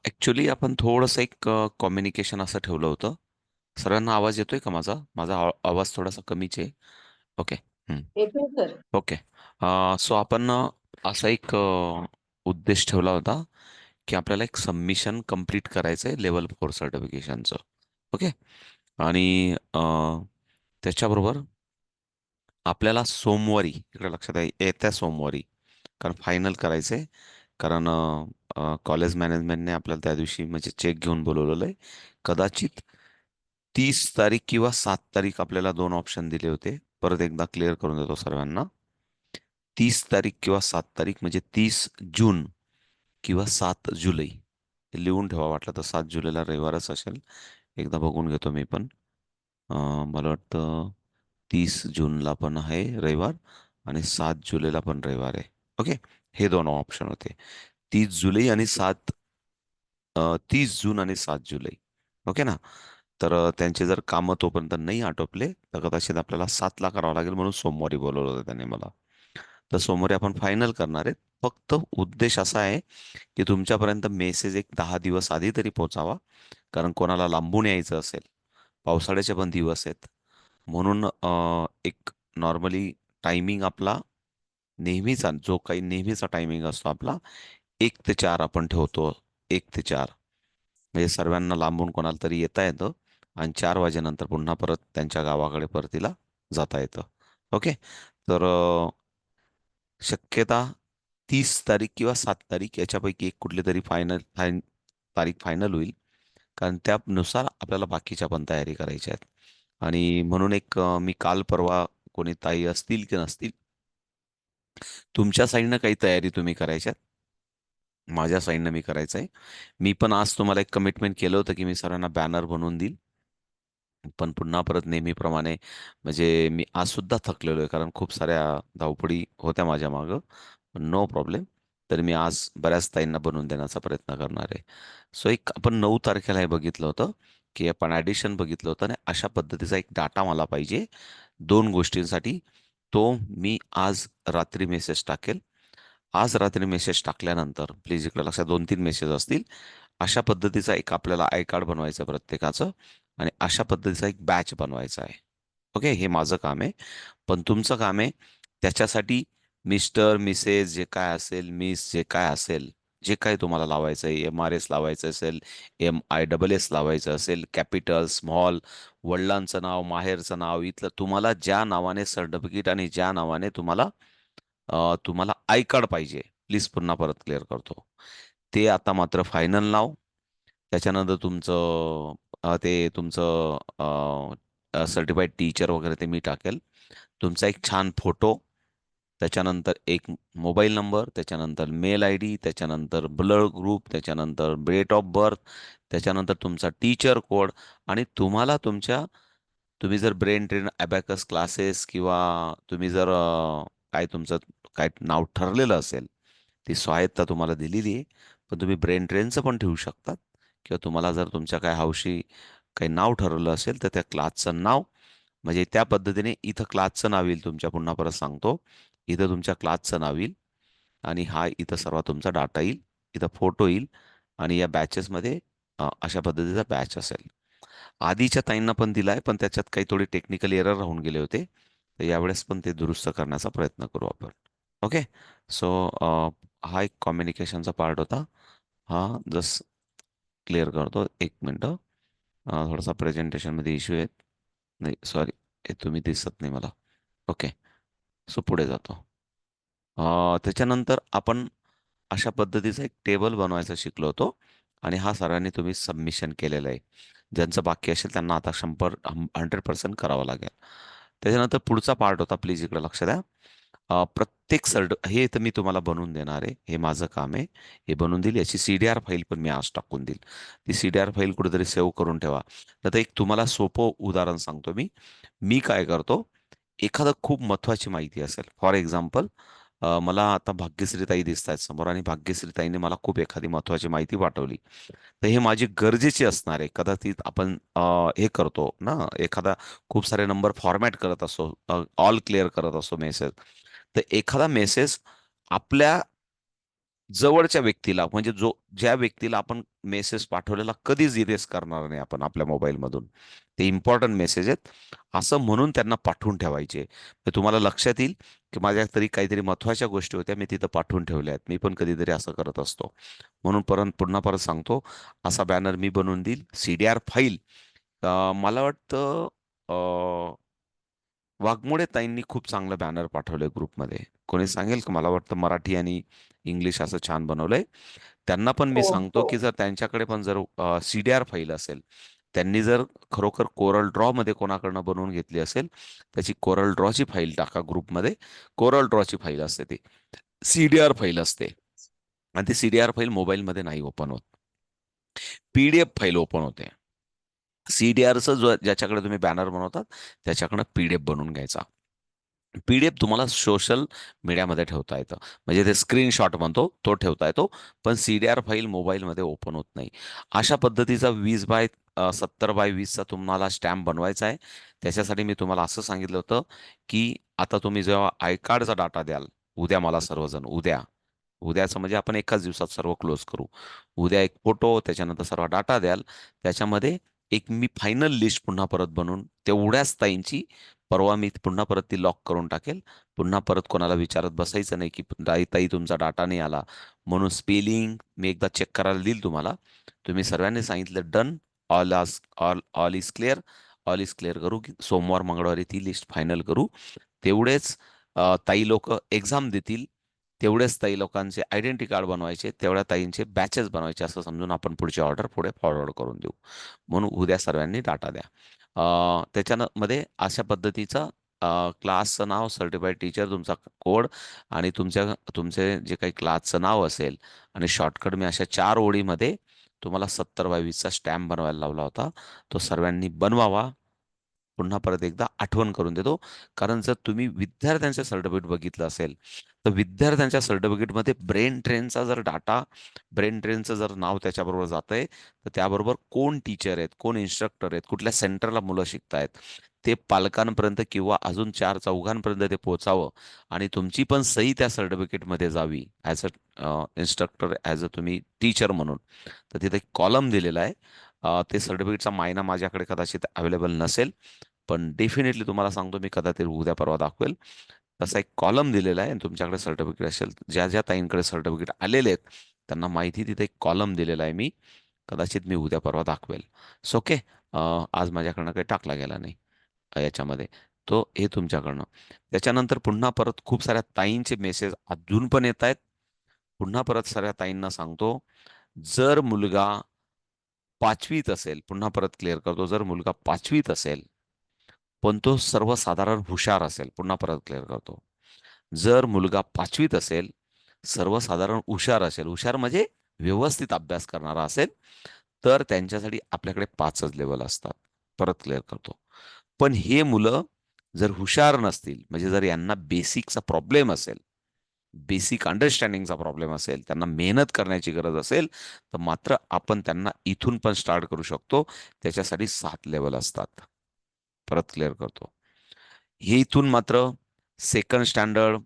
Actually आपण थोडंसं एक कम्युनिकेशन असं ठेवलं होतं. सगळ्यांना आवाज येतोय का माझा? माझा आवाज थोडासा कमीच आहे. ओके. हं. येतोय सर. ओके. सो आपण असा एक उद्देश ठेवला होता, की आपल्याला एक सबमिशन कंप्लीट करायचं आहे लेव्हल 4 सर्टिफिकेशनचं. ओके. आणि त्याच्याबरोबर आपल्याला सोमवारी, इकडे लक्षात आहे, येत्या सोमवारी, कारण फायनल करायचं आहे. कारण कॉलेज मॅनेजमेंटने आपल्याला त्या दिवशी म्हणजे चेक घेऊन बोलवलेलं आहे. कदाचित 30 तारीख किंवा 7 तारीख आपल्याला दोन ऑप्शन दिले होते. परत एकदा क्लिअर करून देतो सर्वांना. 30 तारीख किंवा 7 तारीख म्हणजे 30 जून किंवा 7 जुलै. हे लिहून ठेवा, वाटलं तर 7 जुलैला रविवारच असेल. एकदा बघून घेतो मी पण. मला वाटतं 30 जूनला पण आहे रविवार आणि 7 जुलैला पण रविवार आहे. ओके. हे दोन ऑप्शन होते. 30 जुलै आणि 30 जून आणि 7 जुलै. ओके ना. तर त्यांचे जर कामं तोपर्यंत नाही आटोपले तर कदाचित आपल्याला 7ला करावं लागेल, म्हणून सोमवारी बोलवलं होतं त्यांनी मला. तर सोमवारी आपण फायनल करणार आहेत. फक्त उद्देश असा आहे की तुमच्यापर्यंत मेसेज एक 10 दिवस आधी तरी पोहोचावा. कारण कोणाला लांबून यायचं असेल, पावसाळ्याचे पण दिवस आहेत, म्हणून एक नॉर्मली टायमिंग आपला नेहमीचा जो काही नेहमीचा टायमिंग असतो आपला, 1 ते 4 आपण ठेवतो. 1 ते 4 म्हणजे सर्वांना लांबून कोणाला तरी येता येतं आणि 4 वाजेनंतर पुन्हा परत त्यांच्या गावाकडे परतीला जाता येतं. ओके. तर शक्यता 30 तारीख किंवा 7 तारीख याच्यापैकी एक कुठली तरी तारीख फायनल होईल. कारण त्यानुसार आपल्याला बाकीच्या पण तयारी करायच्या आहेत. आणि म्हणून एक मी काल परवा, कोणी ताई असतील की नसतील, तुमच्या साईडनं काही तयारी तुम्ही करायच्यात, माझ्या साईडनं मी करायचं आहे. मी पण आज तुम्हाला एक कमिटमेंट केलं होतं की मी सर्वांना बॅनर बनवून देईल. पण पुन्हा परत नेहमीप्रमाणे म्हणजे मी आज सुद्धा थकलेलो आहे, कारण खूप साऱ्या धावपळी होत्या माझ्या मागं. पण नो प्रॉब्लेम. तर मी आज बऱ्याच ताईंना बनवून देण्याचा प्रयत्न करणार आहे. सो एक आपण 9 तारखेला हे बघितलं होतं, की आपण ॲडिशन बघितलं होतं आणि अशा पद्धतीचा एक डाटा मला पाहिजे 2 गोष्टींसाठी. तो मी आज रात्री मेसेज टाकेल. आज रात्री मेसेज टाकल्यानंतर प्लीज इकडे लक्षात, 2-3 मेसेज असतील. अशा पद्धतीचा एक आपल्याला आय कार्ड बनवायचं प्रत्येकाचं आणि अशा पद्धतीचा एक बॅच बनवायचा आहे. ओके. हे माझं काम आहे. पण तुमचं काम आहे त्याच्यासाठी मिस्टर, मिसेस जे काय असेल, मिस जे काय असेल, जे काही तुम्हाला लावायचं आहे, MRS लावायचं असेल, MISS लावायचं असेल, कॅपिटल, स्मॉल, वडिलांचं नाव, माहेरचं नाव, इथलं तुम्हाला ज्या नावाने सर्टिफिकेट आणि ज्या नावाने तुम्हाला आय कार्ड पाहिजे. प्लीज पुन्हा परत क्लिअर करतो. ते आता मात्र फायनल नाव, त्याच्यानंतर ते तुमचं सर्टिफाईड टीचर वगैरे ते मी टाकेल. तुमचा एक छान फोटो, त्याच्यानंतर एक मोबाईल नंबर, त्याच्यानंतर मेल ID, त्याच्यानंतर ब्लड ग्रुप, त्याच्यानंतर डेट ऑफ बर्थ, त्याच्यानंतर तुमचा टीचर कोड आणि तुम्ही जर ब्रेन ट्रेन अबॅकस क्लासेस किंवा तुम्ही जर काय तुमचं काय नाव ठरलेलं असेल, ती स्वायत्ता तुम्हाला दिलेली आहे. पण तुम्ही ब्रेन ट्रेनचं पण ठेवू शकतात किंवा तुम्हाला जर तुमच्या काय हौशी काही नाव ठरवलं असेल तर त्या क्लासचं नाव, म्हणजे त्या पद्धतीने इथं क्लासचं नाव येईल तुमच्या, पुन्हा परत सांगतो, इथं तुमच्या क्लासचं नाव येईल आणि हा इथं सर्व तुमचा डाटा येईल. इथं फोटो येईल आणि या बॅचेसमध्ये अशा पद्धतीचा बॅच असेल. आधीच्या ताईंना पण दिलाय, पण त्याच्यात काही थोडी टेक्निकल एरर राहून गेले होते. तर यावेळेस पण ते दुरुस्त करण्याचा प्रयत्न करू आपण. ओके. सो हा एक कम्युनिकेशनचा पार्ट होता. हा जस्ट क्लिअर करतो. एक मिनटं. थोडासा प्रेझेंटेशनमध्ये इश्यू आहेत. नाही, सॉरी, हे तुम्ही दिसत नाही मला. ओके. सो पुढे जातो. त्याच्यानंतर आपण अशा पद्धतीचा एक टेबल बनवायचा शिकलो होतो आणि हा सर्वांनी तुम्ही सबमिशन केलेलं आहे. ज्यांचं बाकी असेल त्यांना आता 100% करावं लागेल. त्याच्यानंतर पुढचा पार्ट होता, प्लीज इकडे लक्ष द्या. प्रत्येक हे तर मी तुम्हाला बनवून देणार आहे. हे माझं काम आहे. हे बनवून देईल. याची CDR फाईल पण मी आज टाकून देईल. ती CDR फाईल कुठेतरी सेव्ह करून ठेवा. तर एक तुम्हाला सोपं उदाहरण सांगतो मी. मी काय करतो, एखादं खूप महत्त्वाची माहिती असेल, फॉर एक्झाम्पल मला आता भाग्यश्रीताई दिसत आहेत समोर आणि भाग्यश्रीताईने मला खूप एखादी महत्त्वाची माहिती पाठवली. तर हे माझी गरजेची असणार आहे. कदाचित आपण हे करतो ना, एखादा खूप सारे नंबर फॉर्मॅट करत असो, ऑल क्लिअर करत असो मेसेज. तर एखादा मेसेज आपल्या जवळच्या व्यक्तीला, म्हणजे ज्या व्यक्तीला आपण मेसेज पाठवलेला कधीच इरेज करणार नाही आपण आपल्या मोबाईलमधून, ते इम्पॉर्टंट मेसेज आहेत असं म्हणून त्यांना पाठवून ठेवायचे. तर तुम्हाला लक्षात येईल की माझ्या तरी काहीतरी महत्त्वाच्या गोष्टी होत्या मी तिथं पाठवून ठेवल्या आहेत. मी पण कधीतरी असं करत असतो. म्हणून पुन्हा परत सांगतो, असा बॅनर मी बनवून देईल. CDR फाईल मला वाटतं वाघमोडे ताईंनी खूप चांगलं बॅनर पाठवलंय ग्रुपमध्ये. कोणी सांगेल का? मला वाटतं मराठी आणि इंग्लिश असं छान बनवलंय. त्यांना पण मी हो सांगतो हो. की जर त्यांच्याकडे पण जर CDR फाईल असेल, त्यांनी जर खरोखर कोरल ड्रॉ मध्ये कोणाकडनं बनवून घेतली असेल, त्याची कोरल ड्रॉची फाईल टाका ग्रुपमध्ये. कोरल ड्रॉची फाईल असते ती, CDR फाईल असते. आणि ती CDR फाईल मोबाईलमध्ये नाही ओपन होत, PDF फाईल ओपन होते. CDRचं जो ज्याच्याकडे तुम्ही बॅनर बनवतात त्याच्याकडनं PDF बनवून घ्यायचा. PDF तुम्हाला सोशल मीडियामध्ये ठेवता येतं. म्हणजे ते स्क्रीनशॉट म्हणतो तो ठेवता येतो. पण CDR फाईल मोबाईलमध्ये ओपन होत नाही. अशा पद्धतीचा 20x70x20चा तुम्हाला स्टॅम्प बनवायचा आहे. त्याच्यासाठी मी तुम्हाला असं सांगितलं होतं, की आता तुम्ही जेव्हा आय कार्डचा डाटा द्याल, उद्या मला सर्वजण उद्याचं म्हणजे आपण एकाच दिवसात सर्व क्लोज करू. उद्या एक फोटो, त्याच्यानंतर सर्व डाटा द्याल. त्याच्यामध्ये एक मी फायनल लिस्ट पुन्हा परत बनवून तेवढ्याच ताईंची परवा मी पुन्हा परत ती लॉक करून टाकेल. पुन्हा परत कोणाला विचारत बसायचं नाही, की ताई ताई तुमचा डाटा नाही आला. म्हणून स्पेलिंग मी एकदा चेक करायला देईल तुम्हाला. तुम्ही सर्वांनी सांगितलं done, all is clear. All is clear करू की सोमवार मंगळवारी ती लिस्ट फायनल करू. तेवढेच ताई लोक एक्झाम देतील. तेवढेच ताई लोकांचे आयडेंटिटी कार्ड बनवायचे, तेवढ्या ताईंचे बॅचेस बनवायचे असं समजून आपण पुढची ऑर्डर पुढे फॉरवर्ड करून देऊ. म्हणून उद्या सर्वांनी डाटा द्या. त्याच्यानं मध्ये अशा पद्धतीचा क्लासचं नाव, सर्टिफाईड टीचर, तुमचा कोड आणि तुमचे जे काही क्लासचं नाव असेल आणि शॉर्टकट मी अशा 4 ओळीमध्ये तुम्हाला 70x20चा स्टॅम्प बनवायला लावला होता. तो सर्वांनी बनवावा. पुन्हा परत एकदा आठवण करून देतो. कारण जर तुम्ही विद्यार्थ्यांचं सर्टिफिकेट बघितलं असेल, तर विद्यार्थ्यांच्या सर्टिफिकेटमध्ये ब्रेन ट्रेनचा जर डाटा, ब्रेन ट्रेनचं जर नाव त्याच्याबरोबर जातंय, तर त्याबरोबर कोण टीचर आहेत, कोण इन्स्ट्रक्टर आहेत, कुठल्या सेंटरला मुलं शिकतायत, ते पालकांपर्यंत किंवा अजून 4 चौघांपर्यंत ते पोहोचावं आणि तुमची पण सही त्या सर्टिफिकेटमध्ये जावी as a instructor, as a तुम्ही टीचर म्हणून. तर तिथे एक कॉलम दिलेला आहे. ते सर्टिफिकेटचा मायना माझ्याकडे कदाचित अवेलेबल नसेल, पण डेफिनेटली तुम्हाला सांगतो मी कदाचित उद्या परवा दाखवेल. तसा एक कॉलम दिलेला आहे आणि तुमच्याकडे सर्टिफिकेट असेल, ज्या ज्या ताईंकडे सर्टिफिकेट आलेले आहेत त्यांना माहिती, तिथे एक कॉलम दिलेला आहे मी. कदाचित मी उद्या परवा दाखवेल. So okay. आज माझ्याकडनं काही टाकला गेला नाही याच्यामध्ये. तो हे तुमच्याकडनं. त्याच्यानंतर पुन्हा परत खूप साऱ्या ताईंचे मेसेज अजून पण येत आहेत. पुन्हा परत साऱ्या ताईंना सांगतो, जर मुलगा 5वीत असेल, पुन्हा परत क्लिअर करतो, जर मुलगा 5वीत असेल, पण तो सर्वसाधारण हुशार असेल, पुन्हा परत क्लिअर करतो. जर मुलगा 5वीत असेल, सर्वसाधारण हुशार असेल, हुशार म्हणजे व्यवस्थित अभ्यास करणारा असेल, तर त्यांच्यासाठी आपल्याकडे 5च लेवल असतात. परत क्लिअर करतो. पण हे मुलं जर हुशार नसतील, म्हणजे जर यांना बेसिकचा प्रॉब्लेम असेल, बेसिक अंडरस्टँडिंगचा प्रॉब्लेम असेल, त्यांना मेहनत करण्याची गरज असेल, तर मात्र आपण त्यांना इथून पण स्टार्ट करू शकतो. त्याच्यासाठी 7 लेवल असतात. परत क्लिअर करतो. हे इथून मात्र second standard,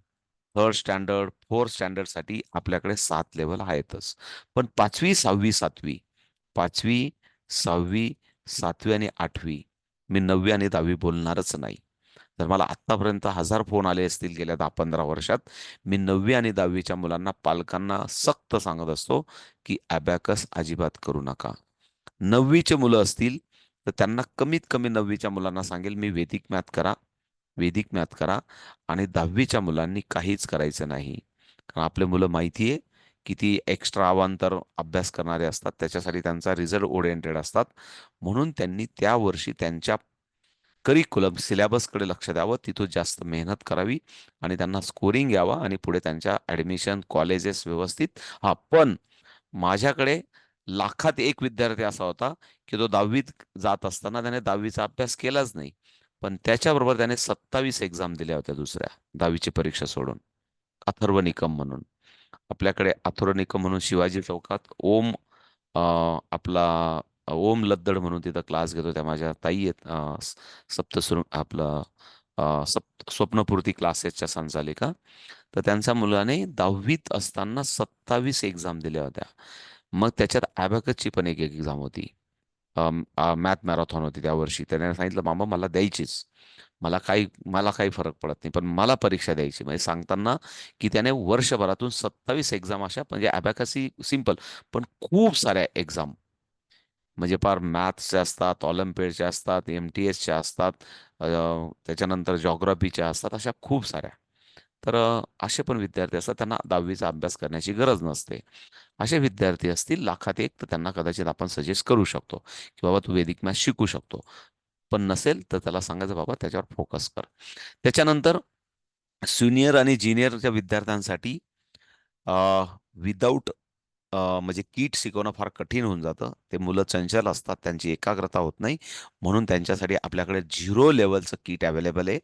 third standard, fourth स्टँडर्डसाठी आपल्याकडे 7 लेवल आहेतच. पण 5वी, 6वी, 7वी, 5वी, 6वी, 7वी आणि 8वी, मी 9वी आणि 10वी बोलणारच नाही. तर मला आत्तापर्यंत 1000 फोन आले असतील गेल्या 10-15 वर्षात, मी 9वी आणि 10वीच्या मुलांना, पालकांना सक्त सांगत असतो की अबॅकस अजिबात करू नका. 9वीचे मुलं असतील तर त्यांना कमीत कमी 9वीच्या मुलांना सांगेल मी वेदिक मॅथ करा, वेदिक मॅथ करा. आणि 10वीच्या मुलांनी काहीच करायचं नाही. कारण आपले मुलं माहिती आहे किती एक्स्ट्रा अवांतर अभ्यास करणारे असतात, त्याच्यासाठी त्यांचा रिझल्ट ओरिएंटेड असतात. म्हणून त्यांनी त्या वर्षी त्यांच्या करिक्युलम सिलेबसकडे लक्ष द्यावं, तिथं जास्त मेहनत करावी आणि त्यांना स्कोरिंग यावा आणि पुढे त्यांच्या ॲडमिशन कॉलेजेस व्यवस्थित. हां, पण माझ्याकडे लाखात एक विद्यार्थी असा होता की तो 10वीत जात असताना त्याने 10वीचा अभ्यास केलाच नाही. पण त्याच्याबरोबर त्याने 27 एक्झाम दिल्या होत्या दुसऱ्या 10वीची परीक्षा सोडून. अथर्व निकम म्हणून. आपल्याकडे अथर्व निकम म्हणून शिवाजी चौकात आपला ओम लद्दड म्हणून तिथं क्लास घेतो, त्या माझ्या ताई आहेत. सप्तसृंग आपलं स्वप्नपूर्ती क्लासेसच्या संचालिका. तर त्यांच्या मुलाने 10वीत असताना 27 एक्झाम दिल्या होत्या. मग त्याच्यात ॲबॅकसची पण एक एक्झाम होती. मॅथ मॅरेथॉन होती त्या वर्षी. त्याने सांगितलं, मामा मला द्यायचीच. मला काही फरक पडत नाही, पण मला परीक्षा द्यायची. म्हणजे सांगताना की त्याने वर्षभरातून 27 एक्झाम अशा, म्हणजे ॲबॅकस ही सिंपल, पण खूप साऱ्या एक्झाम, म्हणजे फार मॅथ्सच्या असतात, ऑलिम्पिडच्या असतात, MTSच्या असतात, त्याच्यानंतर जॉग्राफीच्या असतात, अशा खूप साऱ्या. तर असे पण विद्यार्थी असतात, त्यांना 10वीचा अभ्यास करण्याची गरज नसते. असे विद्यार्थी असतील लाखात एक, तर त्यांना कदाचित आपण सजेस्ट करू शकतो की बाबा तू वैदिक मॅथ शिकू शकतो. पण नसेल तर त्याला सांगायचं, बाबा त्याच्यावर फोकस कर. त्याच्यानंतर ज्युनियर आणि ज्युनियरच्या विद्यार्थ्यांसाठी विदाऊट म्हणजे किट शिकवणं फार कठीण होऊन जातं. ते मुलं चंचल असतात, त्यांची एकाग्रता होत नाही. म्हणून त्यांच्यासाठी आपल्याकडे 0 लेवलचं किट अवेलेबल आहे.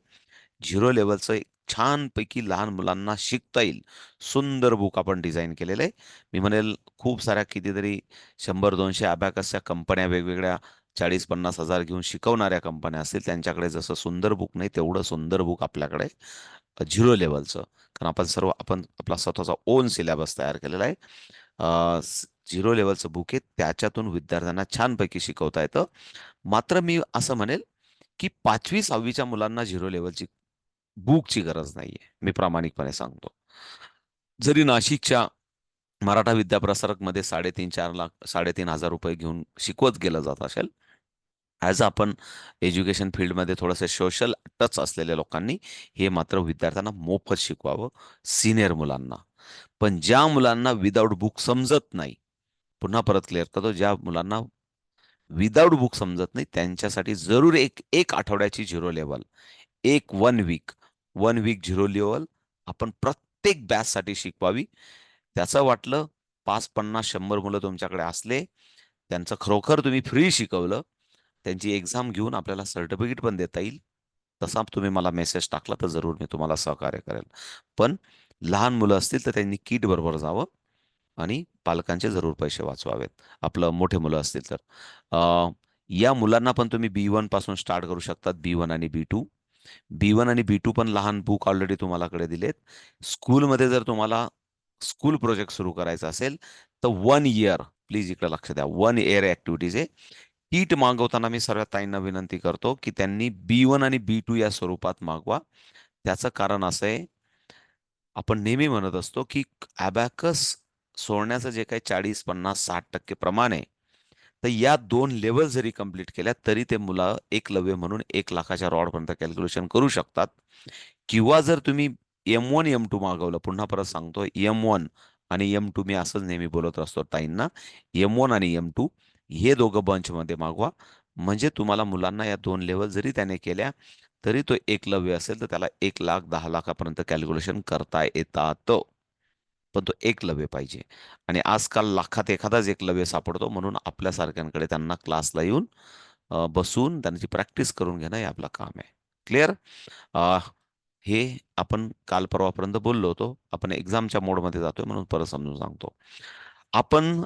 0 लेवलचं एक छानपैकी लहान मुलांना शिकता येईल सुंदर बुक आपण डिझाईन केलेलं आहे. मी म्हणेल खूप साऱ्या कितीतरी 100-200 अबॅकसच्या कंपन्या, वेगवेगळ्या 40-50 हजार घेऊन शिकवणाऱ्या कंपन्या असतील, त्यांच्याकडे जसं सुंदर बुक नाही तेवढं सुंदर बुक आपल्याकडे 0 लेवलचं. कारण आपण आपला स्वतःचा ओन सिलेबस तयार केलेला आहे. 0 लेवलचं बुक आहे, त्याच्यातून विद्यार्थ्यांना छानपैकी शिकवता येतं. मात्र मी असं म्हणेल की 5वी 6वीच्या मुलांना 0 लेवलची बुकची गरज नाहीये, मी प्रामाणिकपणे सांगतो. जरी नाशिकच्या मराठा विद्याप्रसारकमध्ये 3.5-4 लाख 3.5 हजार रुपये घेऊन शिकवत गेलं जात असेल, ॲज आपण एज्युकेशन फील्डमध्ये थोडंसं सोशल टच असलेल्या लोकांनी हे मात्र विद्यार्थ्यांना मोफत शिकवावं, सिनियर मुलांना. पण ज्या मुलांना विदाऊट बुक समजत नाही, पुन्हा परत क्लिअर करतो, ज्या मुलांना विदाऊट बुक समजत नाही, त्यांच्यासाठी जरूर एक एक आठवड्याची 0 लेवल, एक 1 वीक, 1 वीक 0 लेवल आपण प्रत्येक बॅचसाठी शिकवावी. त्याचं वाटलं 5, 50, 100 मुलं तुमच्याकडे असले, त्यांचं खरोखर तुम्ही फ्री शिकवलं, त्यांची एक्झाम घेऊन आपल्याला सर्टिफिकेट पण देता येईल. तसा तुम्ही मला मेसेज टाकला तर जरूर मी तुम्हाला सहकार्य करेल. पण लहान मुलं असतील तर त्यांनी किट बरोबर जावं आणि पालकांचे जरूर पैसे वाचवावेत. आपलं मोठे मुलं असतील तर. या मुलांना पण तुम्ही B1 पासून स्टार्ट करू शकतात. B1 आणि B2. B1 आणि B2 पण लहान बुक ऑलरेडी तुम्हालाकडे दिलेत. स्कूलमध्ये जर तुम्हाला स्कूल प्रोजेक्ट सुरू करायचा असेल, तर 1 इयर, प्लीज इकडे लक्ष द्या. 1 इयर ॲक्टिव्हिटीज आहे. किट मागवताना मी सर्व ताईंना विनंती करतो, की त्यांनी B1 आणि B2 या स्वरूपात मागवा. त्याचं कारण असं आहे, आपण नेहमी म्हणत असतो, की अबॅकस सोडण्याचं जे काही 40, 50, 60% प्रमाण आहे, तर या 2 लेवल जरी कंप्लीट केल्या, तरी ते मुलं एकलव्य म्हणून 1 लाखाच्या रॉडपर्यंत कॅल्क्युलेशन करू शकतात. किंवा जर तुम्ही M1 M2 मागवलं, पुन्हा परत सांगतो, M1 आणि M2 मी असंच नेहमी बोलत असतो ताईंना, M1 आणि M2 हे दोघं बंचमध्ये मागवा. म्हणजे तुम्हाला मुलांना या 2 लेवल जरी त्याने केल्या, तरी तो एकलव्य असेल तर त्याला 1 लाख 10 लाखापर्यंत कॅल्क्युलेशन करता येतात. पण तो एकलव्य पाहिजे. आणि आजकाल लाखात एखादाच एकलव्य सापडतो, म्हणून आपल्यासारख्यांकडे त्यांना क्लासला येऊन बसून त्यांची प्रॅक्टिस करून घेणं हे आपलं काम आहे. क्लिअर? हे आपण काल परवापर्यंत बोललो होतो. आपण एक्झामच्या मोडमध्ये जातोय म्हणून परत समजून सांगतो. आपण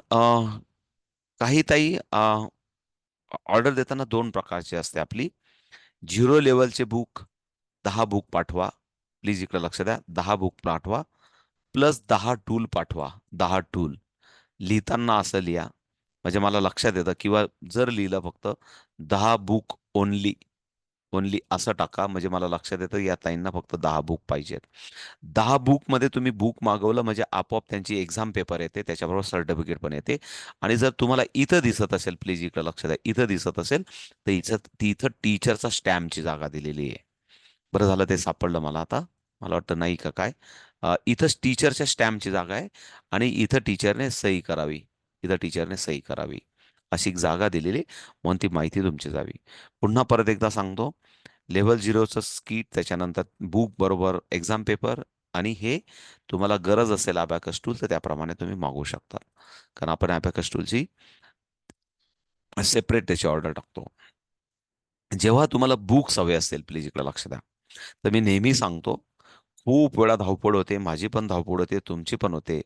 काही ताई ऑर्डर देताना 2 प्रकारची असते आपली. 0 लेवलचे बुक 10 बुक पाठवा. प्लीज इकडे लक्ष द्या. 10 बुक पाठवा प्लस 10 टूल पाठवा. 10 टूल. लिहिताना असं लिहा, म्हणजे मला लक्षात येतं. किंवा जर लिहिलं फक्त 10 बुक ओन्ली, ओन्ली असं टाका, म्हणजे मला लक्षात येतं या ताईंना फक्त 10 बुक पाहिजेत. 10 बुकमध्ये तुम्ही बुक मागवलं म्हणजे आपोआप त्यांची एक्झाम पेपर येते, त्याच्याबरोबर सर्टिफिकेट पण येते. आणि जर तुम्हाला इथं दिसत असेल, प्लीज इकडे लक्ष द्या, इथं दिसत असेल, तर इथं टीचरचा स्टॅम्पची जागा दिलेली आहे. बरं झालं ते सापडलं मला आता. मला वाटतं नाही का काय. इथं टीचरच्या स्टॅम्पची जागा आहे आणि इथं टीचरने सही करावी. इथं टीचरने सही करावी. अशी एक जागा दिलेली, म्हणून ती माहिती तुमची जावी. पुन्हा परत एकदा सांगतो, लेव्हल 0चं स्किट, त्याच्यानंतर बुक बरोबर एक्झाम पेपर, आणि हे तुम्हाला गरज असेल अबॅकस टूल तर त्याप्रमाणे तुम्ही मागवू शकता. कारण आपण अबॅकस टूलची सेपरेट त्याची ऑर्डर टाकतो. जेव्हा तुम्हाला बुक्स हवे असतील, प्लीज इकडे लक्ष द्या. तर मी नेहमी सांगतो, खूप वेळा धावपळ होते, माझी पण धावपळ होते, तुमची पण होते.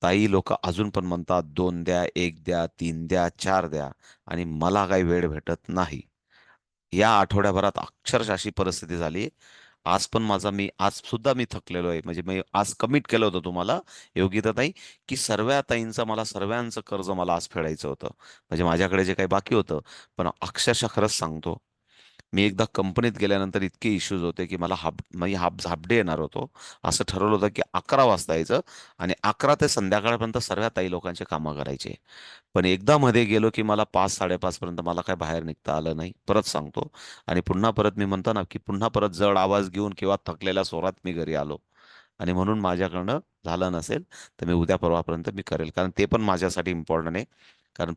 ताई लोक अजून पण म्हणतात 2 द्या, 1 द्या, 3 द्या, 4 द्या, आणि मला काही वेळ भेटत नाही. या आठवड्याभरात अक्षरशः अशी परिस्थिती झाली. आज पण आज सुद्धा मी थकलेलो आहे. म्हणजे मी आज कमिट केलं होतं तुम्हाला योगिता ताई, की सर्वांचं कर्ज मला आज फेडायचं होतं. म्हणजे माझ्याकडे जे काही बाकी होतं. पण अक्षरशः खरंच सांगतो, मी एकदा कंपनीत गेल्यानंतर इतके इश्यूज होते की मी हाफ डे येणार होतो. असं ठरवलं होतं की 11 वाजता यायचं आणि 11 ते संध्याकाळपर्यंत सर्व ताई लोकांचे कामं करायचे. पण एकदा मध्ये गेलो की मला 5-5:30 पर्यंत मला काय बाहेर निघता आलं नाही. परत सांगतो. आणि पुन्हा परत मी म्हणतो ना, की पुन्हा परत जड आवाज घेऊन किंवा थकलेल्या स्वरात मी घरी आलो. आणि म्हणून माझ्याकडनं झालं नसेल, तर मी उद्या परवापर्यंत मी करेल. कारण ते पण माझ्यासाठी इम्पॉर्टंट आहे. कारण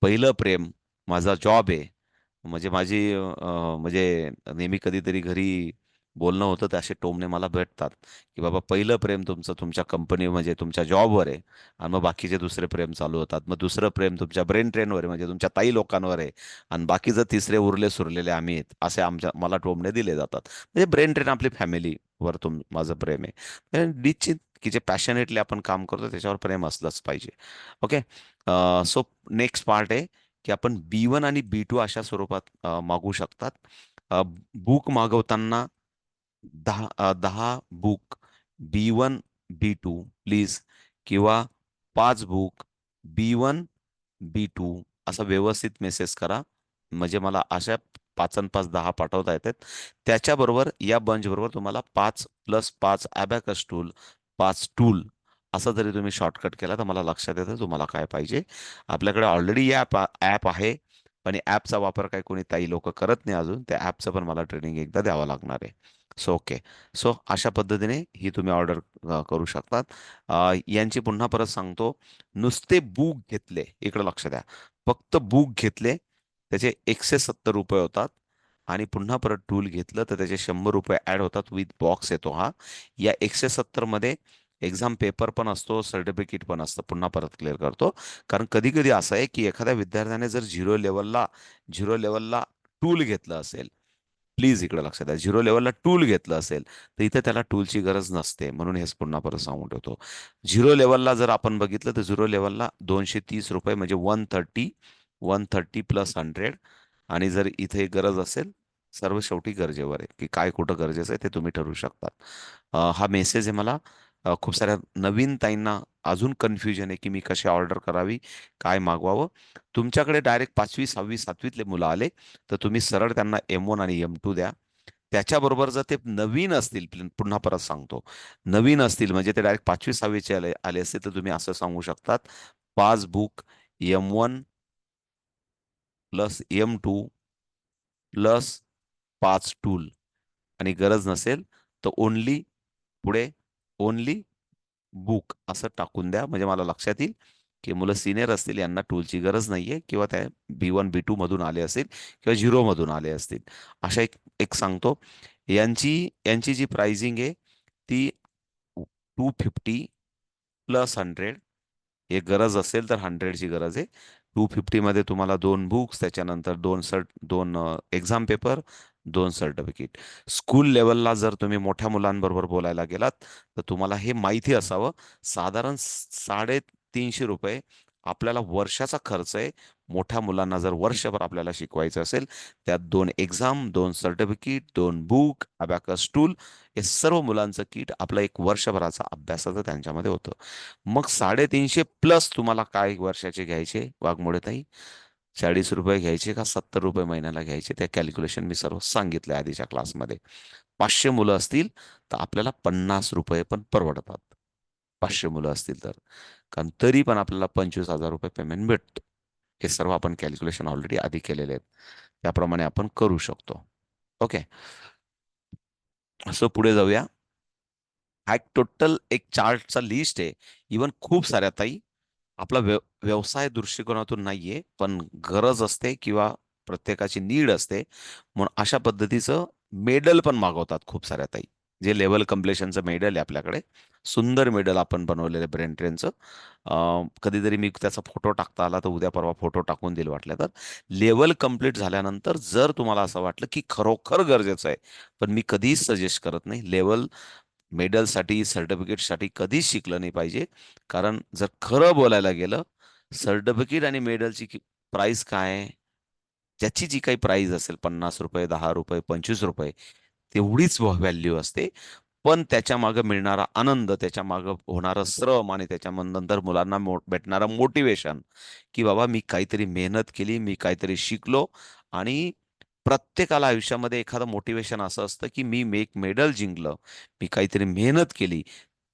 पहिलं प्रेम माझा जॉब आहे. म्हणजे नेहमी कधीतरी घरी बोलणं होतं, तर असे टोमणे मला भेटतात, की बाबा पहिलं प्रेम तुमचं तुमच्या कंपनी म्हणजे तुमच्या जॉबवर आहे. आणि मग बाकीचे दुसरे प्रेम चालू होतात. मग दुसरं प्रेम तुमच्या ब्रेन ट्रेनवर आहे, म्हणजे तुमच्या ताई लोकांवर आहे. आणि बाकीचं तिसरे उरले सुरलेले आम्ही आहेत, असे मला टोमणे दिले जातात. म्हणजे ब्रेन ट्रेन आपली फॅमिलीवर माझं प्रेम आहे. निश्चित की जे पॅशनेटली आपण काम करतो त्याच्यावर प्रेम असलंच पाहिजे. ओके. सो नेक्स्ट पार्ट आहे की आपण B1 आणि B2 अशा स्वरूपात मागवू शकतात. Book मागवताना 10 book B1 B2 please, किंवा 5 बुक B1 B2 असा व्यवस्थित मेसेज करा. म्हणजे मला अशा 5 आणि 5 10 पाठवता येतात. त्याच्याबरोबर या बंच बरोबर तुम्हाला 5+5 अबॅकस टूल, 5 टूल असं जरी तुम्ही शॉर्टकट केला तर मला लक्षात येतं तुम्हाला काय पाहिजे. आपल्याकडे ऑलरेडी ॲप आहे. पण ॲपचा वापर काही कोणी ताई लोक करत नाही अजून. त्या ॲपचं पण मला ट्रेनिंग एकदा द्यावं लागणार आहे. So okay. सो अशा पद्धतीने ही तुम्ही ऑर्डर करू शकतात. यांची पुन्हा परत सांगतो, नुसते बुक घेतले, इकडे लक्ष द्या, फक्त बुक घेतले त्याचे ₹170 होतात. आणि पुन्हा परत टूल घेतलं तर त्याचे ₹100 ऍड होतात. विथ बॉक्स येतो हा. या 170 मध्ये एक्झाम पेपर पण असतो, सर्टिफिकेट पण असतं. पुन्हा परत क्लिअर करतो. कारण कधी कधी असं आहे की एखाद्या विद्यार्थ्याने जर झिरो लेवलला टूल घेतलं असेल, प्लीज इकडे लक्षात द्या, झिरो लेवलला टूल घेतलं असेल तर इथे त्याला टूलची गरज नसते. म्हणून हेच पुन्हा परत सांगून ठेवतो. झिरो लेवलला जर आपण बघितलं तर झिरो लेवलला ₹230 म्हणजे 130 प्लस 100. आणि जर इथे गरज असेल, सर्व शेवटी गरजेवर आहे की काय कुठं गरजेचं आहे ते तुम्ही ठरवू शकता. हा मेसेज आहे मला खूप साऱ्या नवीन ताईंना अजून कन्फ्युजन आहे की मी कशी ऑर्डर करावी, काय मागवावं. तुमच्याकडे डायरेक्ट 5वी 6वी 7वीतले मुलं आले तर तुम्ही सरळ त्यांना M1 आणि M2 द्या. त्याच्याबरोबर जर ते नवीन असतील, पुन्हा परत सांगतो, नवीन असतील म्हणजे ते डायरेक्ट 5वी 6वीचे आले आले असतील तर तुम्ही असं सांगू शकतात, 5 book M1 plus M2 plus 5 tool. आणि गरज नसेल तर पुढे ओनली बुक असं टाकून द्या. म्हणजे मला लक्षात येईल की मुलं सिनियर असतील, यांना टूलची गरज नाहीये, किंवा त्या B1 B2 मधून आले असतील किंवा झिरो मधून आले असतील. अशा एक एक सांगतो. यांची जी प्राइसिंग आहे ती 250 प्लस 100. हे गरज असेल तर 100ची गरज आहे. 250 मध्ये तुम्हाला 2 बुक्स, त्याच्यानंतर दोन एक्झाम पेपर, 2 सर्टिफिकेट. स्कूल लेवलला जर तुम्ही मोठ्या मुलांबरोबर बोलायला गेलात तर तुम्हाला हे माहिती असावं, साधारण ₹350 आपल्याला वर्षाचा खर्च आहे. मोठ्या मुलांना जर वर्षभर आपल्याला शिकवायचं असेल, त्यात 2 exam, 2 certificate, 2 book, abacus tool, हे सर्व मुलांचं किट आपलं एक वर्षभराचा अभ्यासाचं त्यांच्यामध्ये होतं. मग 350 प्लस तुम्हाला काय वर्षाचे घ्यायचे वाघमोडे ताई? ₹40 घ्यायचे का ₹70 महिन्याला घ्यायचे? त्या कॅल्क्युलेशन मी सर्व सांगितलं आधीच्या क्लासमध्ये. 500 मुलं असतील तर आपल्याला ₹50 पण परवडतात. 500 मुलं असतील तर. कारण तरी पण आपल्याला ₹25,000 पेमेंट भेटतो. हे सर्व आपण कॅल्क्युलेशन ऑलरेडी आधी केलेले आहेत. त्याप्रमाणे आपण करू शकतो. ओके. असं पुढे जाऊया. हा एक टोटल एक चार्टचा लिस्ट आहे. इवन खूप साऱ्या ताई आपला व्यवसाय दृष्टिकोनातून नाहीये, पण गरज असते किंवा प्रत्येकाची नीड असते. म्हणून अशा पद्धतीचं मेडल पण मागवतात खूप साऱ्या ताई. जे लेवल कम्प्लिशनचं मेडल आहे आपल्याकडे. सुंदर मेडल आपण बनवलेलं ब्रेन ट्रेनचं. कधीतरी मी त्याचा फोटो टाकता आला तर उद्या परवा फोटो टाकून देईल वाटलं तर. लेवल कंप्लीट झाल्यानंतर जर तुम्हाला असं वाटलं की खरोखर गरजेचं आहे, पण मी कधीच सजेस्ट करत नाही, लेवल मेडलसाठी सर्टिफिकेटसाठी कधीच शिकलं नाही पाहिजे. कारण जर खरं बोलायला गेलं, सर्टिफिकेट आणि मेडलची प्राइस काय आहे? ज्याची जी काही प्राइस असेल, ₹50, ₹10, ₹25, तेवढीच व्हॅल्यू असते. पण त्याच्या मागे मिळणारा आनंद, त्याच्या मागे होणारं श्रम आणि त्याच्यानंतर मुलांना भेटणारं मोटिवेशन, की बाबा मी काहीतरी मेहनत केली, मी काहीतरी शिकलो. आणि प्रत्येकाला आयुष्यामध्ये एखादं मोटिवेशन असं असतं, की मी एक मेडल जिंकलं, मी काहीतरी मेहनत केली.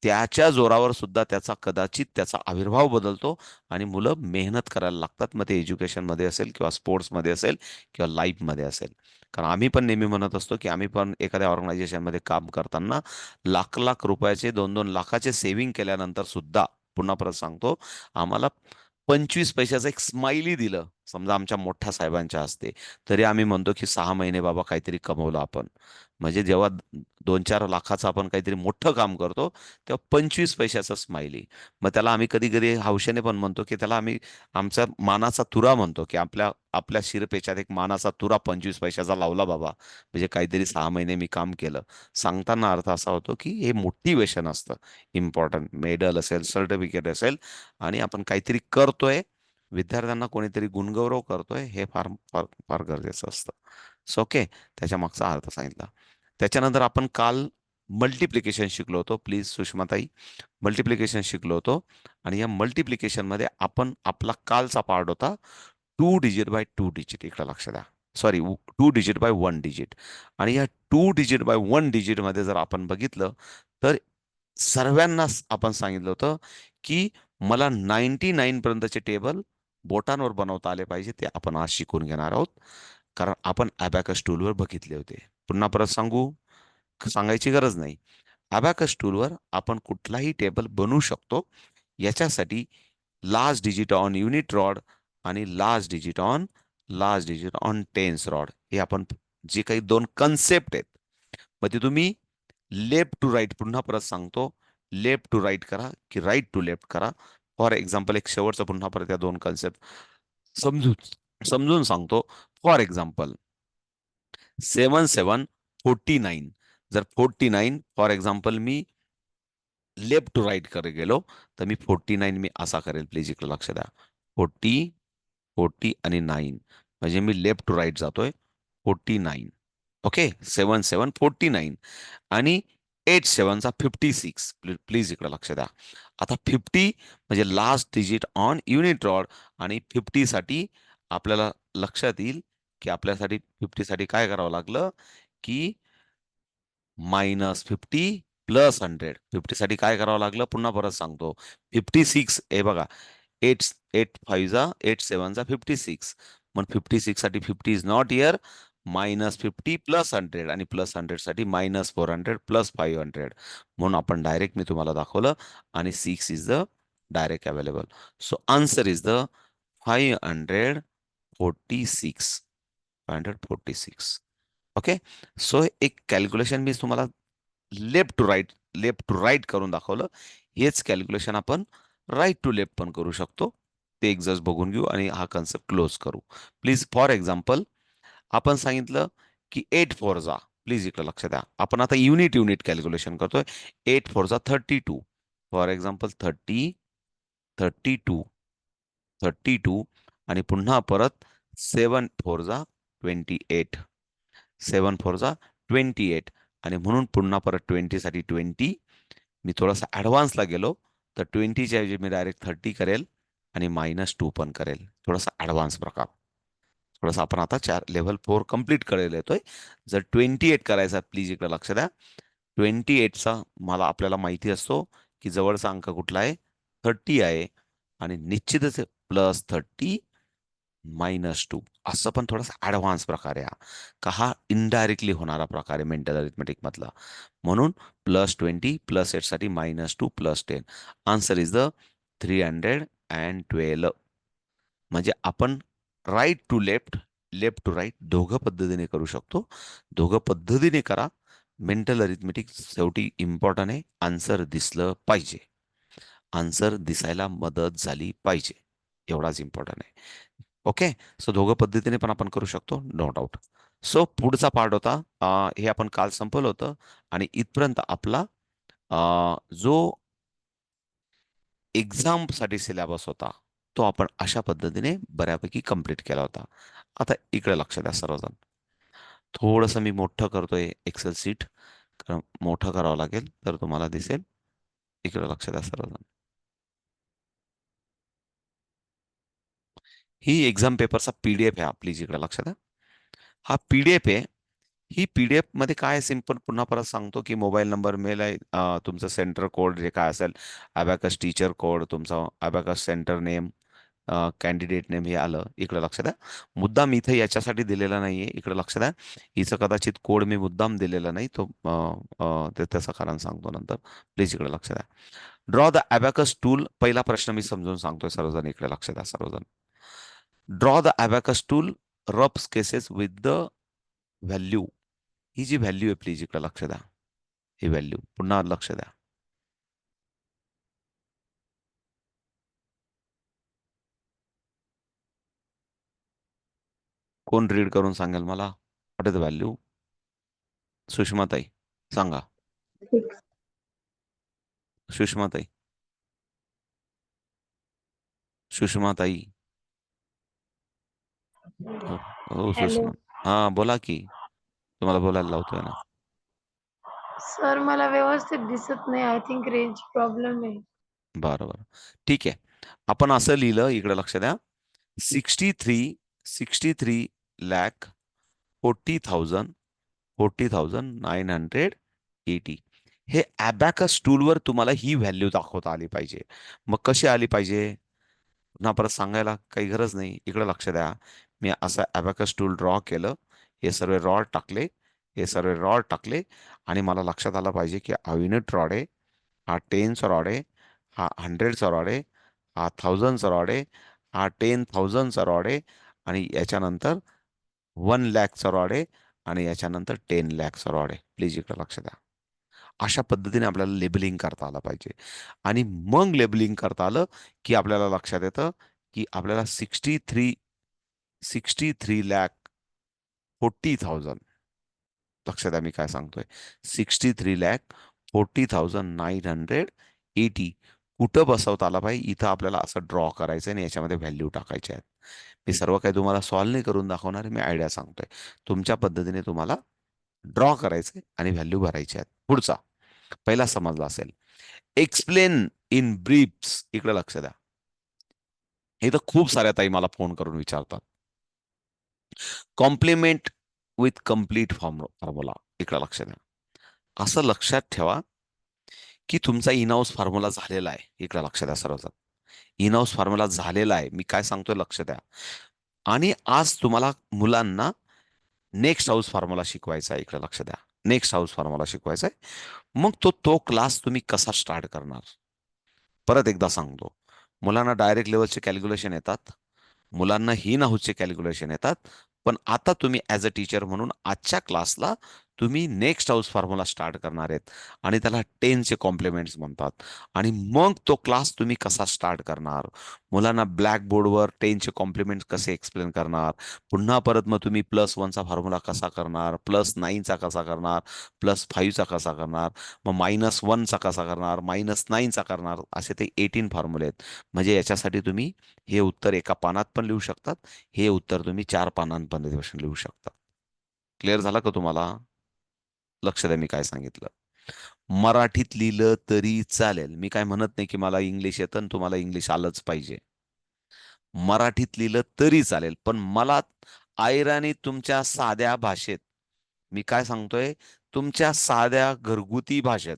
त्याच्या जोरावर सुद्धा कदाचित त्याचा आविर्भाव बदलतो आणि मुलं मेहनत करायला लागतात. मग ते एज्युकेशनमध्ये असेल किंवा स्पोर्ट्समध्ये असेल किंवा लाईफमध्ये असेल. कारण आम्ही पण नेहमी म्हणत असतो, की आम्ही पण एखाद्या ऑर्गनायझेशनमध्ये काम करताना लाख लाख रुपयाचे, 2-2 लाखाचे सेव्हिंग केल्यानंतर सुद्धा, पुन्हा परत सांगतो, आम्हाला 25 पैशाचं एक स्माइली दिलं समजा आमच्या मोठ्या साहेबांच्या हस्ते, तरी आम्ही म्हणतो की 6 महिने बाबा काहीतरी कमवलं आपण. म्हणजे जेव्हा 2-4 लाखाचं आपण काहीतरी मोठं काम करतो, तेव्हा 25 पैशाचा स्माइली. मग त्याला आम्ही कधी कधी हौशेने पण म्हणतो, की त्याला आम्ही आमचा मानाचा तुरा म्हणतो, की आपल्या आपल्या शिरपेच्यात एक मानाचा तुरा 25 पैशाचा लावला बाबा, म्हणजे काहीतरी 6 महिने मी काम केलं. सांगताना अर्थ असा होतो, की हे मोटिवेशन असतं. इम्पॉर्टंट मेडल असेल, सर्टिफिकेट असेल, आणि आपण काहीतरी करतोय, विद्यार्थ्यांना कोणीतरी गुणगौरव करतोय, हे फार फार फार गरजेचं असतं. सो ओके, त्याच्या मागचा अर्थ सांगितला. त्याच्यानंतर आपण काल मल्टिप्लिकेशन शिकलो होतो. प्लीज सुषमाताई, मल्टिप्लिकेशन शिकलो होतो. आणि या मल्टिप्लिकेशनमध्ये आपण आपला कालचा पार्ट होता 2 डिजिट बाय 2 डिजिट. इकडे लक्ष द्या. Sorry, 2 digit bye 1 digit. आणि या 2 डिजिट बाय 1 डिजिट मध्ये जर आपण बघितलं, तर सर्वांनाच आपण सांगितलं होतं, की मला 99 पर्यंतचे टेबल बोटांवर बनवता आले पाहिजे. ते आपण आज शिकून घेणार आहोत. कारण आपण अबॅकस टूलवर बघितले होते. पुन्हा परत सांगू? सांगायची गरज नाही. अबॅकस टूलवर आपण कुठलाही टेबल बनवू शकतो. याच्यासाठी last digit on unit rod आणि last digit on tens rod, हे आपण जे काही दोन कन्सेप्ट आहेत, मग ते तुम्ही लेफ्ट टू राईट, पुन्हा परत सांगतो, लेफ्ट टू राईट करा की राईट टू लेफ्ट करा. फॉर एक्झाम्पल, एक शेवटचं पुन्हा परत या दोन कन्सेप्ट समजून समजून सांगतो. For example, 7 7 49. जर 49 फॉर एक्झाम्पल मी लेफ्ट टू राईट कडे गेलो, तर मी 49 मी असा करेल. प्लीज इकडे लक्ष द्या. 40, 40 आणि 9, म्हणजे मी लेफ्ट टू राईट जातोय. 49. ओके, 7 7 49. आणि 8 7 56. प्लीज इकडे लक्ष द्या. आता 50 म्हणजे last digit on unit rod. आणि 50 साठी आपल्याला लक्षात येईल, की आपल्यासाठी 50 साठी काय करावं लागलं, की -50 +100. 50 साठी काय करावं लागलं, पुन्हा परत सांगतो. 56, हे बघा, 8 8 5 जा 8 7 जा 56. मग 56 साठी 50 इज नॉट हिअर. -50 +100, आणि +100 साठी -400 +500. म्हणून आपण डायरेक्ट मी तुम्हाला दाखवलं. आणि 6 is the direct available. So answer is the 546. 546. Okay. So एक कॅल्क्युलेशन मी तुम्हाला लेफ्ट टू राईट करून दाखवलं. हेच कॅल्क्युलेशन आपण राईट टू लेफ्ट पण करू शकतो. ते एक जस्ट बघून घेऊ आणि हा कन्सेप्ट क्लोज करू. प्लीज, फॉर एक्झाम्पल, आपण सांगितलं की 8 4 जा. प्लीज इकडे लक्ष द्या. आपण आता युनिट युनिट कॅल्क्युलेशन करतोय. 8 4 जा 32. For example, 32 32. आणि पुन्हा परत 7 4 जा 28. 7 4 जा 28. आणि म्हणून पुन्हा परत 20 साठी 20. मी थोडासा ॲडव्हान्सला गेलो, तर 20च्या ऐवजी मी डायरेक्ट 30 करेल आणि -2 पण करेल. थोडासा ॲडव्हान्स प्रकार. थोडासा आपण आता 4 लेव्हल 4 कंप्लीट करायला येतोय. जर 28 करायचा, प्लीज इकडे लक्ष द्या. 28चा मला आपल्याला माहिती असतो, की जवळचा अंक कुठला आहे, 30 आहे. आणि निश्चितच +30 -2, असं पण थोडासा ॲडव्हान्स प्रकार आहे हा. का हा इनडायरेक्टली होणारा प्रकार आहे मेंटल अरिथमेटिक मधला. म्हणून +20 +8 साठी -2 +10. Answer is the 312. म्हणजे आपण right to left, left to right दोघं पद्धतीने करू शकतो. दोघं पद्धतीने करा. मेंटल अरिथमेटिक शेवटी इम्पॉर्टंट आहे. आन्सर दिसलं पाहिजे. आन्सर दिसायला मदत झाली पाहिजे. एवढाच इम्पॉर्टंट आहे. ओके. सो दोघं पद्धतीने पण आपण करू शकतो, नो डाऊट. सो पुढचा पार्ट होता, हे आपण काल संपवलं होतं. आणि इथपर्यंत आपला जो एक्झामसाठी सिलेबस होता, तो आपण अशा पद्धतीने बऱ्यापैकी कंप्लीट केला होता. आता इकडे लक्ष द्या सर्वजण. थोडंसं मी मोठं करतोय एक्सेल सीट, कारण मोठं करावं लागेल तर तुम्हाला दिसेल. इकडे लक्ष द्या सर्वजण. ही एक्झाम पेपरचा पीडीएफ आहे आपली, जिकडे लक्ष द्या. हा पीडीएफ आहे. ही पीडीएफ मध्ये काय सिंपल, पुन्हा परत सांगतो की मोबाईल नंबर, मेल आहे, तुमचं सेंटर कोड जे काय असेल, अबॅकस टीचर कोड, तुमचा abacus centre name, candidate name, हे आलं. इकडे लक्ष द्या. मुद्दाम इथे याच्यासाठी दिलेला नाहीये, इकडे लक्ष द्या. हिचं कदाचित कोड मी मुद्दाम दिलेला नाही, तो त्याचं कारण सांगतो नंतर. प्लीज इकडे लक्ष द्या. Draw the abacus tool. पहिला प्रश्न मी समजून सांगतोय सर्वजण, इकडे लक्ष द्या सर्वजण. Draw the abacus tool rough cases with the value. ही जी व्हॅल्यू आहे, प्लीज इकडे लक्ष द्या. ही व्हॅल्यू पुन्हा लक्ष द्या. कोण रीड करून सांगेल मला? What is the value? सुषमाताई सांगा. सुषमाताई. सुषमाताई. हो. हो हॅलो सुषमा. हा बोला की. तुम्हाला बोलायला लावतोय ना. सर, मला व्यवस्थित दिसत नाही. आय थिंक रेंज प्रॉब्लेम आहे. बरं बरं. ठीक आहे. आपण असं लिहिलं, इकडे लक्ष द्या. 63 लॅक 40,980. हे अबॅकस टूलवर तुम्हाला ही व्हॅल्यू दाखवता आली पाहिजे. मग कशी आली पाहिजे? पुन्हा परत सांगायला काही गरज नाही. इकडे लक्ष द्या. मी असं अबॅकस टूल ड्रॉ केलं. हे सर्व रॉड टाकले. हे सर्व रॉड टाकले. आणि मला लक्षात आलं पाहिजे की हा युनिट रॉड आहे, हा टेनचा रॉड आहे, हा हंड्रेडचा रॉड आहे, हा थाउजंडचा रॉड आहे, हा 10,000चा रॉड आहे, आणि याच्यानंतर 1 लाखचा रॉड आहे, आणि याच्यानंतर 10 लाखचा रॉड आहे. प्लीज इकडे लक्ष द्या. अशा पद्धतीने आपल्याला लेबलिंग करता आलं पाहिजे. आणि मग लेबलिंग करता आलं की आपल्याला लक्षात येतं की आपल्याला 63 लॅक 40,000. लक्षात द्या मी काय सांगतोय. 63,40,980 कुठं बसवता आला पाहिजे? इथं आपल्याला असं ड्रॉ करायचं आणि याच्यामध्ये व्हॅल्यू टाकायचे आहेत. मी सर्व काही तुम्हाला सॉल्व्ह नाही करून दाखवणार, मी आयडिया सांगतोय. तुमच्या पद्धतीने तुम्हाला ड्रॉ करायचे आणि व्हॅल्यू भरायचे आहेत. पुढचा पहिला समजला असेल. Explain in briefs. इकडे लक्ष द्या. इथं खूप साऱ्या ताई मला फोन करून विचारतात. Compliment with complete formula. इकडे लक्ष द्या. असं लक्षात ठेवा की तुमचा इनहाऊस फॉर्म्युला झालेला आहे. इकडे लक्ष द्या सर्वजण. इनहाऊस फॉर्म्युला झालेला आहे. मी काय सांगतोय लक्ष द्या. आणि आज तुम्हाला मुलांना नेक्स्ट हाऊस फॉर्म्युला शिकवायचा आहे. इकडे लक्ष द्या. नेक्स्ट हाऊस फॉर्म्युला शिकवायचा आहे. मग तो क्लास तुम्ही कसा स्टार्ट करणार? परत एकदा सांगतो. मुलांना डायरेक्ट लेवलचे कॅल्क्युलेशन येतात. मुलांना ही हाऊसचे कॅल्क्युलेशन येतात. पण आता तुम्ही ॲज अ टीचर म्हणून आजच्या क्लासला तुम्ही नेक्स्ट हाऊस फॉर्म्युला स्टार्ट करणार आहेत. आणि त्याला 10चे कॉम्प्लिमेंट्स म्हणतात. आणि मग तो क्लास तुम्ही कसा स्टार्ट करणार? मुलांना ब्लॅकबोर्डवर 10चे कॉम्प्लिमेंट्स कसे एक्सप्लेन करणार? पुन्हा परत मग तुम्ही +1चा फॉर्म्युला कसा करणार? +9चा कसा करणार? +5चा कसा करणार? मग -1चा कसा करणार? -9चा करणार? असे ते 18 फॉर्म्युले आहेत. म्हणजे याच्यासाठी तुम्ही हे उत्तर एका पानात पण लिहू शकतात. हे उत्तर तुम्ही 4 पानांमध्ये लिहू शकता. क्लिअर झालं का तुम्हाला? लक्ष द्या मी काय सांगितलं. मराठीत लिहिलं तरी चालेल. मी काय म्हणत नाही की मला इंग्लिश येतं आणि तुम्हाला इंग्लिश आलंच पाहिजे. मराठीत लिहिलं तरी चालेल. पण मला आयरानी तुमच्या साध्या भाषेत, मी काय सांगतोय, तुमच्या साध्या घरगुती भाषेत.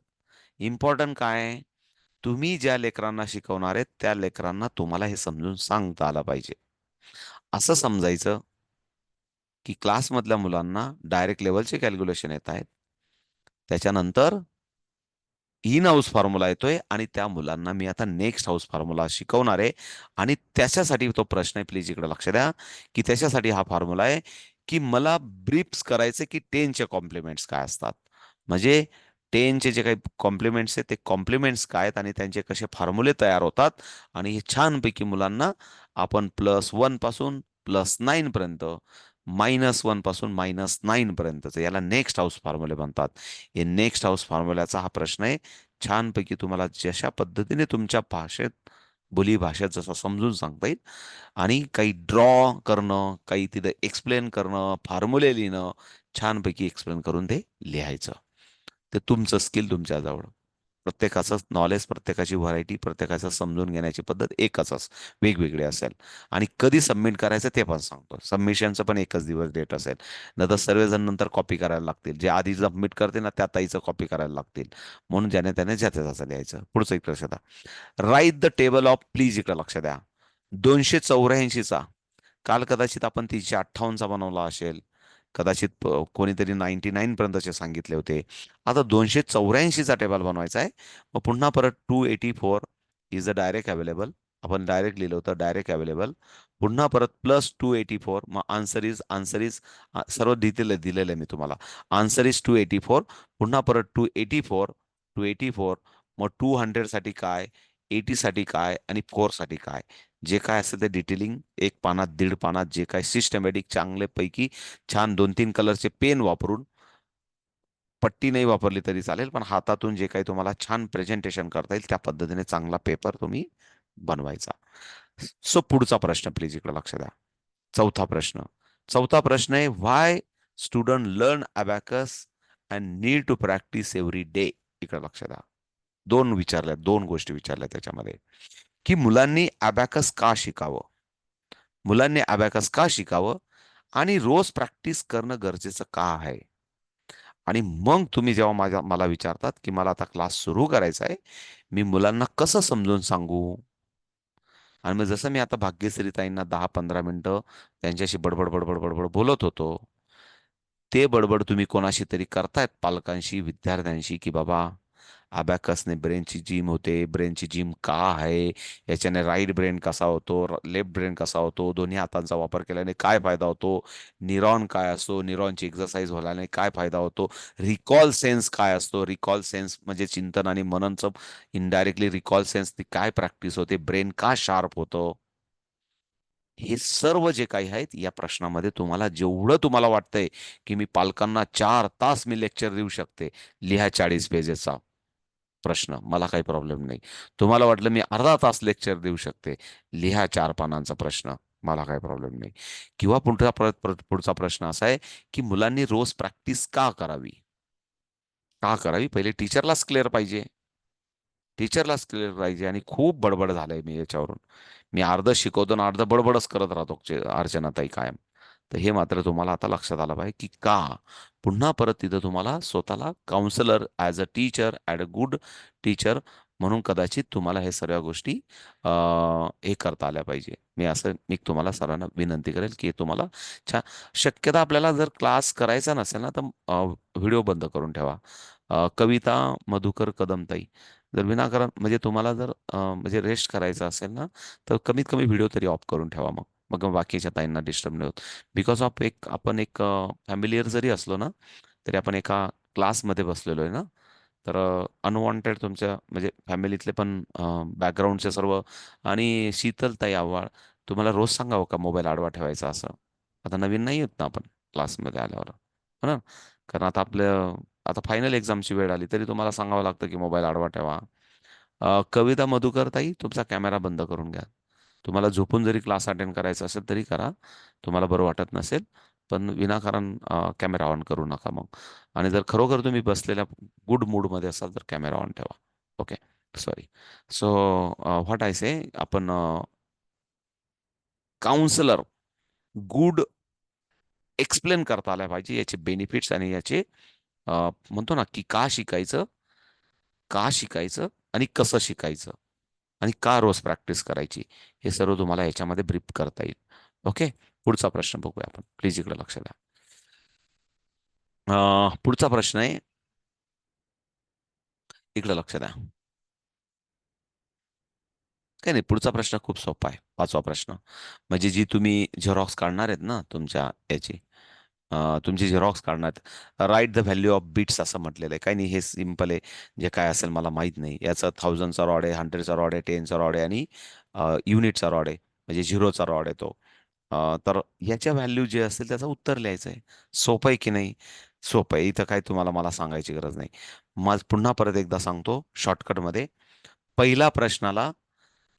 इम्पॉर्टंट काय आहे? तुम्ही ज्या लेकरांना शिकवणार आहेत त्या लेकरांना तुम्हाला हे समजून सांगता आलं पाहिजे. असं समजायचं की क्लासमधल्या मुलांना डायरेक्ट लेवलचे कॅल्क्युलेशन येत आहेत. त्याच्यानंतर इन हाऊस फॉर्म्युला येतोय आणि त्या मुलांना मी आता नेक्स्ट हाऊस फॉर्म्युला शिकवणार आहे. आणि त्याच्यासाठी तो प्रश्न आहे, प्लीज इकडे लक्ष द्या, की त्याच्यासाठी हा फॉर्म्युला आहे की मला ब्रीफ्स करायचे की 10चे कॉम्प्लिमेंट्स काय असतात. म्हणजे 10चे जे काही कॉम्प्लिमेंट्स आहेत ते कॉम्प्लिमेंट्स काय आहेत आणि त्यांचे कसे फॉर्म्युले तयार होतात. आणि हे छानपैकी मुलांना आपण +1 पासून +9 पर्यंत, -1 पासून -9 पर्यंतचं, याला नेक्स्ट हाऊस फॉर्म्युले म्हणतात. हे नेक्स्ट हाऊस फॉर्म्युल्याचा हा प्रश्न आहे. छानपैकी तुम्हाला जशा पद्धतीने तुमच्या भाषेत, बोली भाषेत जसं समजून सांगता येईल. आणि काही ड्रॉ करणं, काही तिथं एक्सप्लेन करणं, फॉर्म्युले लिहिणं, छानपैकी एक्सप्लेन करून ते लिहायचं. ते तुमचं स्किल तुमच्याजवळ. प्रत्येकाचं नॉलेज, प्रत्येकाची व्हरायटी, प्रत्येकाचं समजून घेण्याची पद्धत एकच वेगवेगळी असेल. आणि कधी सबमिट करायचं ते पण सांगतो. सबमिशनचं पण एकच दिवस डेट असेल. नंतर सर्वजण नंतर कॉपी करायला लागतील. जे आधी सबमिट करते ना त्या ताईचं कॉपी करायला लागतील. म्हणून ज्याने त्याने ज्याचं त्याचं लिहायचं. पुढचं एक लक्ष द्या. Write the table of, please इकडे लक्ष द्या. 284चा काल कदाचित आपण 358चा बनवला असेल. कदाचित कोणीतरी 99 पर्यंतचे सांगितले होते. आता 284चा टेबल बनवायचा आहे. मग पुन्हा परत 284 इज अ डायरेक्ट अवेलेबल. आपण डायरेक्ट लिहिलं होतं डायरेक्ट अवेलेबल. पुन्हा परत प्लस 284. मग आन्सर इज सर्व दिलेलं आहे मी तुम्हाला. Answer is 284. पुन्हा परत 284. 284. मग 200 साठी काय, 80 साठी काय आणि 4 साठी काय. जे काय असेल ते डिटेलिंग एक पानात दीड पानात जे काय सिस्टमॅटिक चांगले पैकी छान 2-3 कलरचे पेन वापरून, पट्टी नाही वापरली तरी चालेल, पण हातातून जे काही तुम्हाला छान प्रेझेंटेशन करता येईल त्या पद्धतीने चांगला पेपर तुम्ही बनवायचा. सो पुढचा प्रश्न प्लीज इकडे लक्ष द्या. चौथा प्रश्न. चौथा प्रश्न आहे, why student learn abacus and need to practice every day. इकडे लक्ष द्या. दोन गोष्टी विचारल्या त्याच्यामध्ये, की मुलांनी अबॅकस का शिकावं, मुलांनी अबॅकस का शिकावं आणि रोज प्रॅक्टिस करणं गरजेचं का आहे. आणि मग तुम्ही जेव्हा मला विचारतात की मला आता क्लास सुरू करायचा आहे, मी मुलांना कसं समजून सांगू. आणि मग जसं मी आता भाग्यश्री ताईंना 10-15 मिनिटं त्यांच्याशी बडबड बडबड बडबड बोलत होतो, ते बडबड तुम्ही कोणाशी तरी करतायत, पालकांशी, विद्यार्थ्यांशी, की बाबा अबॅकसने ब्रेनची जिम होते, ब्रेनची जिम का आहे, याच्याने राईट ब्रेन कसा होतो, लेफ्ट ब्रेन कसा होतो, दोन्ही हातांचा वापर केल्याने काय फायदा होतो, न्यूरॉन काय असतो, न्यूरॉनची एक्सरसाइज झाल्याने काय फायदा होतो, रिकॉल सेन्स काय असतो, रिकॉल सेन्स म्हणजे चिंतन आणि मननचं इनडायरेक्टली रिकॉल सेन्स काय प्रॅक्टिस होते, ब्रेन का शार्प होतं. हे सर्व जे काही आहेत या प्रश्नामध्ये तुम्हाला जेवढं तुम्हाला वाटतंय की मी पालकांना 4 तास मी लेक्चर देऊ शकते, लिहा 40 पेजेसचा प्रश्न, मला काही प्रॉब्लेम नाही. तुम्हाला वाटलं मी अर्धा तास लेक्चर देऊ शकते, लिहा 4 पानांचा प्रश्न, मला काही प्रॉब्लेम नाही. किंवा पुढचा प्रश्न असा आहे की मुलांनी रोज प्रॅक्टिस का करावी. का करावी, पहिले टीचरलाच क्लिअर पाहिजे. टीचरलाच क्लिअर पाहिजे. आणि खूप बडबड झालंय मी याच्यावरून. मी अर्ध शिकवतो ना अर्ध बडबडच करत राहतो अर्चनाताई कायम. तर हे मात्र तुम्हाला आता लक्षात आलं पाहिजे की का. पुन्हा परत तिथं तुम्हाला स्वतःला counsellor as a teacher, at a good teacher म्हणून कदाचित तुम्हाला हे सर्व गोष्टी हे करता आल्या पाहिजे. मी तुम्हाला सर्वांना विनंती करेल की तुम्हाला छान, शक्यता आपल्याला जर क्लास करायचा नसेल ना तर व्हिडिओ बंद करून ठेवा. कविता मधुकर कदमताई, जर विनाकारण म्हणजे तुम्हाला जर म्हणजे रेस्ट करायचा असेल ना तर कमीत कमी व्हिडिओ तरी ऑफ करून ठेवा. मग मग बाकीच्या ताईंना डिस्टर्ब नाही होत. बिकॉज ऑफ आपण एक फॅमिलियर जरी असलो ना तरी आपण एका क्लासमध्ये बसलेलो आहे ना, तर अनवॉन्टेड तुमच्या म्हणजे फॅमिलीतले पण बॅकग्राऊंडचे सर्व. आणि शीतलताई आव्हाड, तुम्हाला रोज सांगावं का मोबाईल आडवा ठेवायचा असं. आता नवीन नाही येत ना आपण क्लासमध्ये आल्यावर, हो ना. कारण आता फायनल एक्झामची वेळ आली तरी तुम्हाला सांगावं लागतं की मोबाईल आडवा ठेवा. कविता मधुकर ताई, तुमचा कॅमेरा बंद करून घ्या. तुम्हाला झोपून जरी क्लास अटेंड करायचा असेल तरी करा, तुम्हाला बरं वाटत नसेल. पण विनाकारण कॅमेरा ऑन करू नका मग. आणि जर खरोखर तुम्ही बसलेल्या गुड मूडमध्ये असाल तर कॅमेरा ऑन ठेवा. Okay, sorry. So what I say, आपण काउन्सलर गुड एक्सप्लेन करता आला पाहिजे याचे बेनिफिट्स आणि याचे म्हणतो ना की का शिकायचं आणि कसं शिकायचं आणि का रोज प्रॅक्टिस करायची, हे सर्व तुम्हाला याच्यामध्ये ब्रीफ करता येईल. ओके. पुढचा प्रश्न बघूया आपण, प्लीज इकडे लक्ष द्या. पुढचा प्रश्न आहे, इकडे लक्ष द्या. काही नाही, पुढचा प्रश्न खूप सोपा आहे. पाचवा प्रश्न म्हणजे जी तुम्ही झेरॉक्स काढणार आहेत ना तुमच्या याची, तुमची झेरॉक्स काढण्यात write the value of bits असं म्हटलेलं आहे. काही नाही, हे सिम्पल आहे. जे काय असेल मला माहीत नाही. याचा 1000चा रॉड आहे, 100चा रॉड आहे, 10चा रॉड आहे आणि युनिटचा रॉड आहे, म्हणजे झिरोचा रॉड आहे तो. तर याच्या व्हॅल्यू जे असेल त्याचं उत्तर लिहायचं आहे. सोपं आहे की नाही. सोपं आहे, इथं काय तुम्हाला मला सांगायची गरज नाही. मग पुन्हा परत एकदा सांगतो शॉर्टकटमध्ये. पहिला प्रश्नाला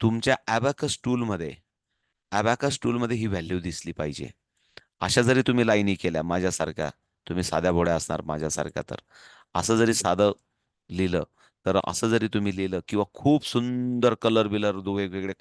तुमच्या अबॅकस टूलमध्ये ही व्हॅल्यू दिसली पाहिजे. अशा जरी तुम्ही लाईनी केल्या माझ्यासारख्या तुम्ही साध्या भोळ्या असणार माझ्यासारख्या तर. असं जरी साधं लिहिलं, तर असं जरी तुम्ही लिहिलं किंवा खूप सुंदर कलर बिलर वेगवेगळे